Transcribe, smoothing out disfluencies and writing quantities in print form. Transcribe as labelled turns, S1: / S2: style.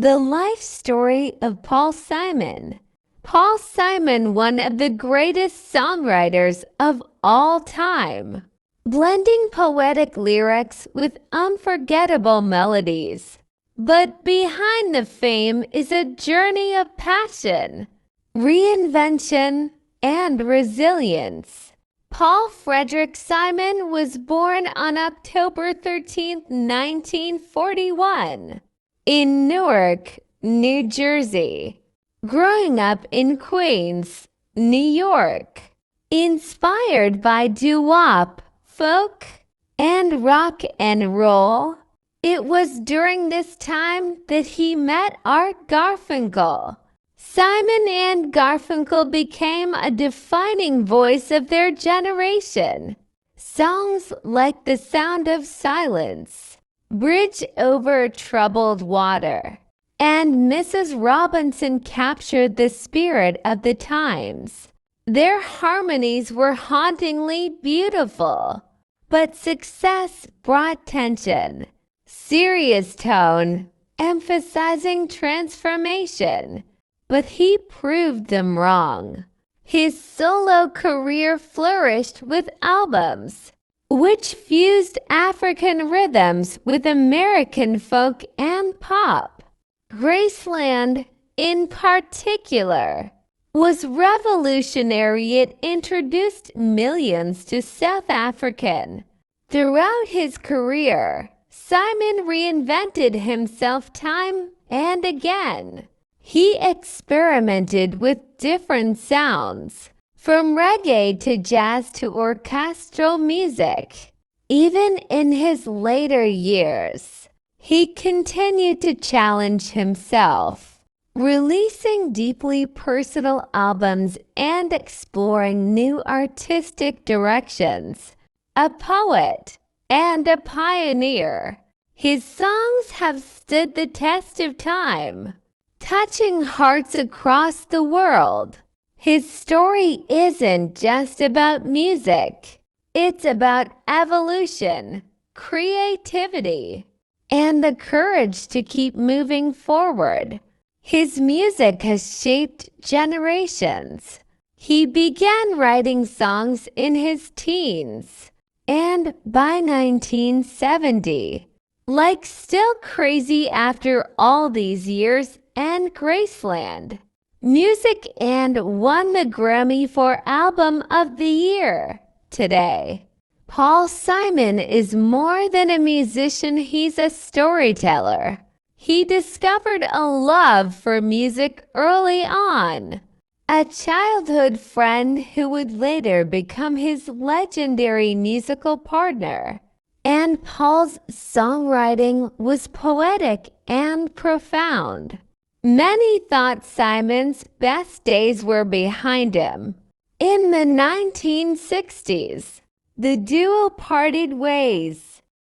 S1: The life story of Paul Simon. Paul Simon, one of the greatest songwriters of all time, blending poetic lyrics with unforgettable melodies. But behind the fame is a journey of passion, reinvention, and resilience. Paul Frederick Simon was born on October 13, 1941, in Newark, New Jersey. Growing up in Queens, New York, inspired by doo-wop, folk, and rock and roll, it was during this time that he met Art Garfunkel. Simon and Garfunkel became a defining voice of their generation. Songs like The Sound of Silence, Bridge Over Troubled Water, and Mrs. Robinson captured the spirit of the times. Their harmonies were hauntingly beautiful, but success brought tension, serious tone, emphasizing transformation. But he proved them wrong. His solo career flourished with albums which fused African rhythms with American folk and pop. Graceland, in particular, was revolutionary. It introduced millions to South African. Throughout his career, Simon reinvented himself time and again. He experimented with different sounds, from reggae to jazz to orchestral music. Even in his later years, he continued to challenge himself, releasing deeply personal albums and exploring new artistic directions. A poet and a pioneer, his songs have stood the test of time, touching hearts across the world. His story isn't just about music. It's about evolution, creativity, and the courage to keep moving forward. His music has shaped generations. He began writing songs in his teens, and by 1970, like Still Crazy After All These Years and Graceland, music, and won the Grammy for Album of the Year. Today, Paul Simon is more than a musician, he's a storyteller. He discovered a love for music early on, a childhood friend who would later become his legendary musical partner. And Paul's songwriting was poetic and profound. Many thought Simon's best days were behind him. In the 1960s, the duo parted ways.